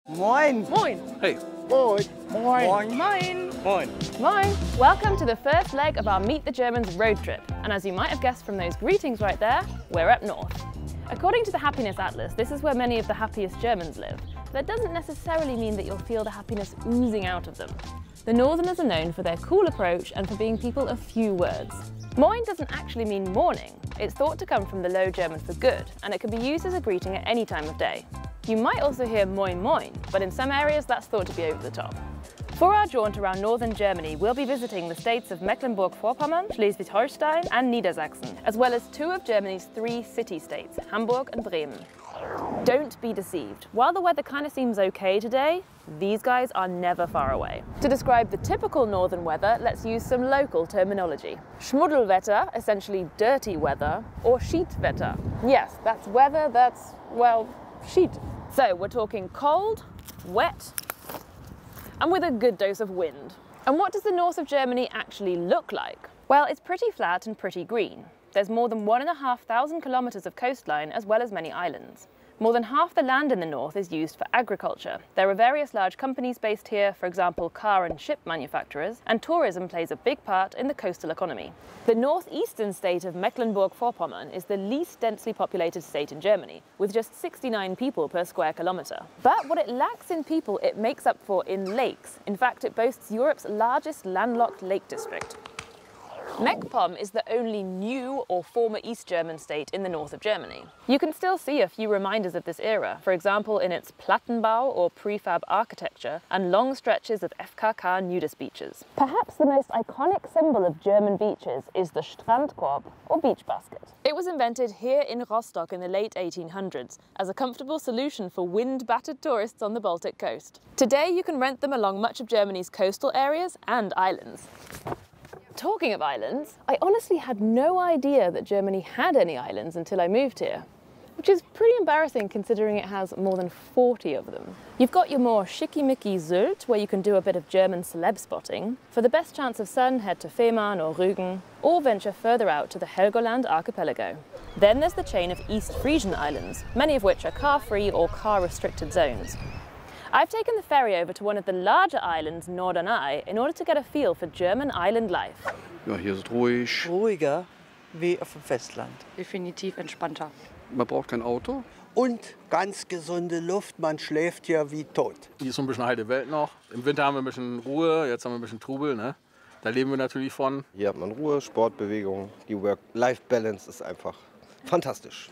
Moin. Moin. Hey. Moin. Moin. Moin. Moin. Moin. Welcome to the first leg of our Meet the Germans road trip. And as you might have guessed from those greetings right there, we're up north. According to the Happiness Atlas, this is where many of the happiest Germans live. That doesn't necessarily mean that you'll feel the happiness oozing out of them. The Northerners are known for their cool approach and for being people of few words. Moin doesn't actually mean morning. It's thought to come from the Low German for good, and it can be used as a greeting at any time of day. You might also hear moin moin, but in some areas that's thought to be over the top. For our jaunt around northern Germany, we'll be visiting the states of Mecklenburg-Vorpommern, Schleswig-Holstein and Niedersachsen, as well as two of Germany's three city-states, Hamburg and Bremen. Don't be deceived. While the weather kind of seems okay today, these guys are never far away. To describe the typical northern weather, let's use some local terminology. Schmuddelwetter, essentially dirty weather, or Schietwetter. Yes, that's weather that's, well, sheet. So we're talking cold, wet, and with a good dose of wind. And what does the north of Germany actually look like? Well, it's pretty flat and pretty green. There's more than 1,500 kilometers of coastline as well as many islands. More than half the land in the north is used for agriculture. There are various large companies based here, for example car and ship manufacturers, and tourism plays a big part in the coastal economy. The northeastern state of Mecklenburg-Vorpommern is the least densely populated state in Germany, with just 69 people per square kilometre. But what it lacks in people, it makes up for in lakes. In fact, it boasts Europe's largest landlocked lake district. Meckpomm is the only new or former East German state in the north of Germany. You can still see a few reminders of this era, for example in its Plattenbau or prefab architecture and long stretches of FKK nudist beaches. Perhaps the most iconic symbol of German beaches is the Strandkorb or beach basket. It was invented here in Rostock in the late 1800s as a comfortable solution for wind-battered tourists on the Baltic coast. Today you can rent them along much of Germany's coastal areas and islands. Talking of islands, I honestly had no idea that Germany had any islands until I moved here, which is pretty embarrassing considering it has more than 40 of them. You've got your more schickimicki Sylt, where you can do a bit of German celeb spotting. For the best chance of sun, head to Fehmarn or Rügen, or venture further out to the Helgoland archipelago. Then there's the chain of East Frisian islands, many of which are car-free or car-restricted zones. I've taken the ferry over to one of the larger islands, Norden, in order to get a feel for German island life. Ja, hier ist es ruhig. Ruhiger wie auf dem Festland. Definitiv entspannter. Man braucht kein Auto. Und ganz gesunde Luft, man schläft hier wie tot. Hier ist so ein bisschen heile Welt noch. Im Winter haben wir ein bisschen Ruhe, jetzt haben wir ein bisschen Trubel, ne? Da leben wir natürlich von. Hier hat man Ruhe, Sportbewegung, die Work-Life-Balance ist einfach fantastisch.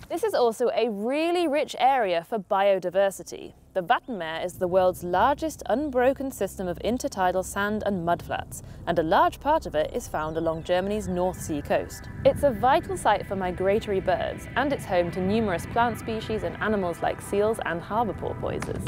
This is also a really rich area for biodiversity. The Wattenmeer is the world's largest unbroken system of intertidal sand and mudflats, and a large part of it is found along Germany's North Sea coast. It's a vital site for migratory birds, and it's home to numerous plant species and animals like seals and harbour porpoises.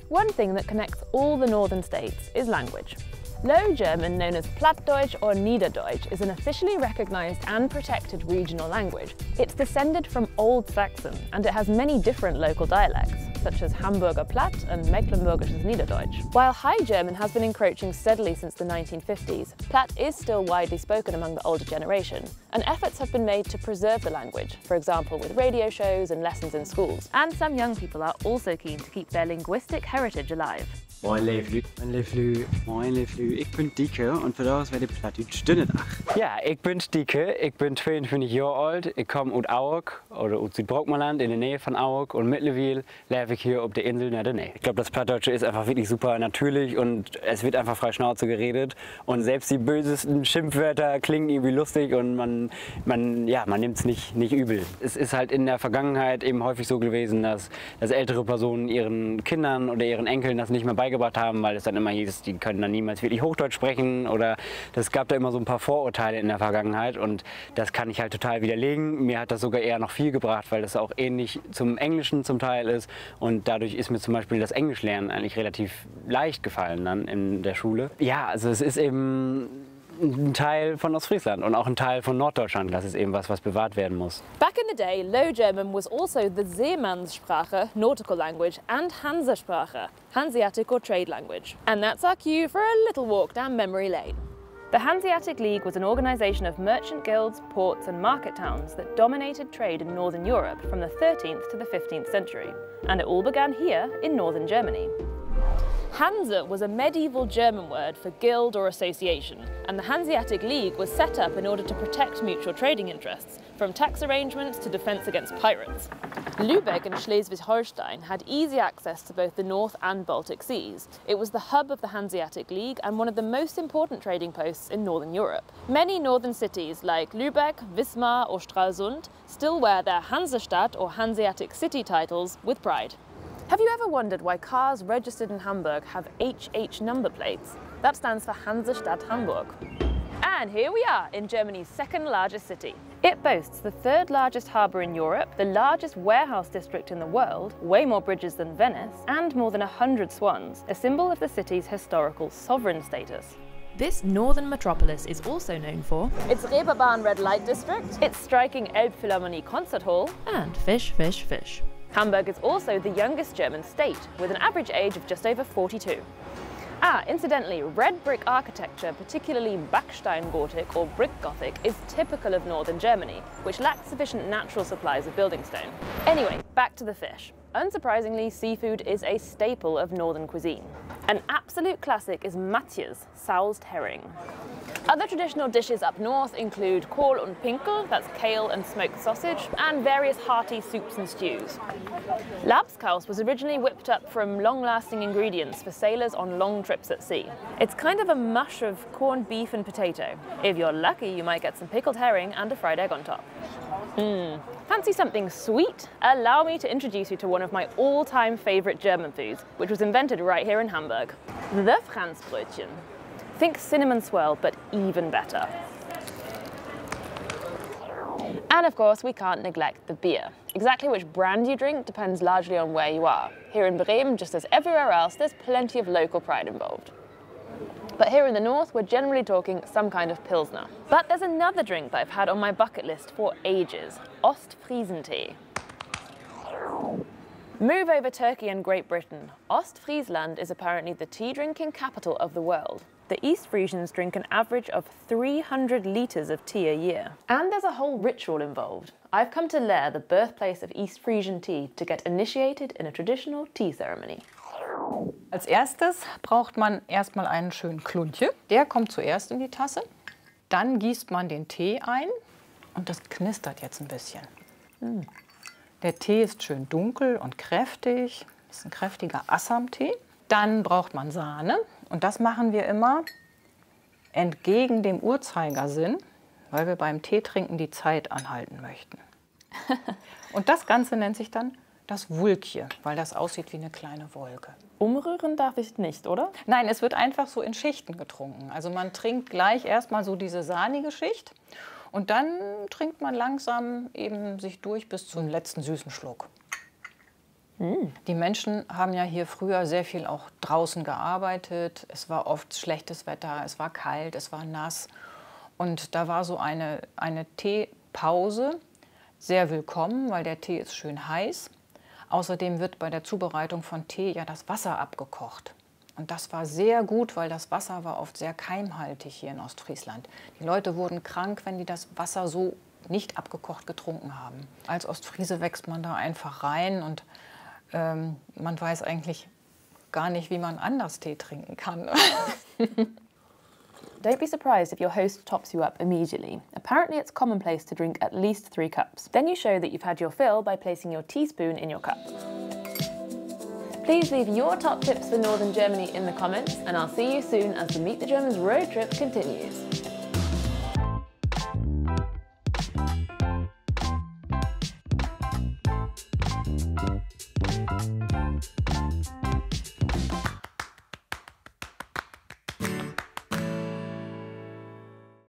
One thing that connects all the northern states is language. Low German, known as Plattdeutsch or Niederdeutsch, is an officially recognised and protected regional language. It's descended from Old Saxon, and it has many different local dialects, such as Hamburger Platt and Mecklenburgisches Niederdeutsch. While High German has been encroaching steadily since the 1950s, Platt is still widely spoken among the older generation, and efforts have been made to preserve the language, for example with radio shows and lessons in schools. And some young people are also keen to keep their linguistic heritage alive. Moin Leeflu. Moin Leeflu. Moin Leeflu. Ik ben Dieke en vandaag werd ik Plattdeutsch Dünnedag. Ja, ik ben Dieke. Ik ben 22 Jahre alt. Ik kom uit Auwok oder uit Südbrockmerland in der Nähe von Auwok und mittlerweile lebe ich hier auf der Insel Norddeutschland. Ich glaube, das Plattdeutsche ist einfach wirklich super natürlich und es wird einfach frei Schnauze geredet und selbst die bösesten Schimpfwörter klingen irgendwie lustig und man nimmt es nicht übel. Es ist halt in der Vergangenheit eben häufig so gewesen, dass ältere Personen ihren Kindern oder ihren Enkeln das nicht mehr beigebracht haben, weil es dann immer hieß, die können dann niemals wirklich Hochdeutsch sprechen oder es gab da immer so ein paar Vorurteile in der Vergangenheit und das kann ich halt total widerlegen. Mir hat das sogar eher noch viel gebracht, weil das auch ähnlich zum Englischen zum Teil ist und dadurch ist mir zum Beispiel das Englischlernen eigentlich relativ leicht gefallen dann in der Schule. Ja, also es ist eben ein Teil von Ostfriesland und auch ein Teil von Norddeutschland. Das ist eben was bewahrt werden muss. Back in the day, Low German was also the Seemannssprache, nautical language, and Hansasprache, Hanseatic or trade language. And that's our cue for a little walk down memory lane. The Hanseatic League was an organisation of merchant guilds, ports and market towns that dominated trade in Northern Europe from the 13th to the 15th century, and it all began here in northern Germany. Hanse was a medieval German word for guild or association, and the Hanseatic League was set up in order to protect mutual trading interests, from tax arrangements to defence against pirates. Lübeck in Schleswig-Holstein had easy access to both the North and Baltic Seas. It was the hub of the Hanseatic League and one of the most important trading posts in Northern Europe. Many northern cities like Lübeck, Wismar or Stralsund still wear their Hansestadt or Hanseatic City titles with pride. Have you ever wondered why cars registered in Hamburg have HH number plates? That stands for Hansestadt Hamburg. And here we are in Germany's second largest city. It boasts the third largest harbour in Europe, the largest warehouse district in the world, way more bridges than Venice, and more than 100 swans, a symbol of the city's historical sovereign status. This northern metropolis is also known for its Reeperbahn red light district, its striking Elbphilharmonie concert hall, and fish, fish, fish. Hamburg is also the youngest German state, with an average age of just over 42. Incidentally, red brick architecture, particularly Backstein Gothic or brick Gothic, is typical of northern Germany, which lacks sufficient natural supplies of building stone. Anyway, back to the fish. Unsurprisingly, seafood is a staple of northern cuisine. An absolute classic is Matjes, soused herring. Other traditional dishes up north include Kohl und Pinkel, that's kale and smoked sausage, and various hearty soups and stews. Labskaus was originally whipped up from long-lasting ingredients for sailors on long trips at sea. It's kind of a mush of corned beef and potato. If you're lucky, you might get some pickled herring and a fried egg on top. Fancy something sweet? Allow me to introduce you to one of my all-time favourite German foods, which was invented right here in Hamburg. The Franzbrötchen. Think cinnamon swirl, but even better. And of course, we can't neglect the beer. Exactly which brand you drink depends largely on where you are. Here in Bremen, just as everywhere else, there's plenty of local pride involved. But here in the north, we're generally talking some kind of Pilsner. But there's another drink that I've had on my bucket list for ages, Ostfriesentee. Move over Turkey and Great Britain. Ostfriesland is apparently the tea drinking capital of the world. The East Frisians drink an average of 300 litres of tea a year. And there's a whole ritual involved. I've come to Leer, the birthplace of East Frisian tea, to get initiated in a traditional tea ceremony. Als erstes braucht man erstmal einen schönen Kluntje. Der kommt zuerst in die Tasse. Dann gießt man den Tee ein und das knistert jetzt ein bisschen. Der Tee ist schön dunkel und kräftig. Das ist ein kräftiger Assam-Tee. Dann braucht man Sahne. Und das machen wir immer entgegen dem Uhrzeigersinn, weil wir beim Teetrinken die Zeit anhalten möchten. Und das Ganze nennt sich dann das Wulkje, weil das aussieht wie eine kleine Wolke. Umrühren darf ich nicht, oder? Nein, es wird einfach so in Schichten getrunken. Also man trinkt gleich erstmal so diese sahnige Schicht und dann trinkt man langsam eben sich durch bis zum letzten süßen Schluck. Die Menschen haben ja hier früher sehr viel auch draußen gearbeitet. Es war oft schlechtes Wetter, es war kalt, es war nass. Und da war so eine Teepause sehr willkommen, weil der Tee ist schön heiß. Außerdem wird bei der Zubereitung von Tee ja das Wasser abgekocht. Und das war sehr gut, weil das Wasser war oft sehr keimhaltig hier in Ostfriesland. Die Leute wurden krank, wenn die das Wasser so nicht abgekocht getrunken haben. Als Ostfriese wächst man da einfach rein und man weiß eigentlich gar nicht, wie man anders Tee trinken kann. Don't be surprised if your host tops you up immediately. Apparently it's commonplace to drink at least 3 cups. Then you show that you've had your fill by placing your teaspoon in your cup. Please leave your top tips for Northern Germany in the comments, and I'll see you soon as the Meet the Germans road trip continues.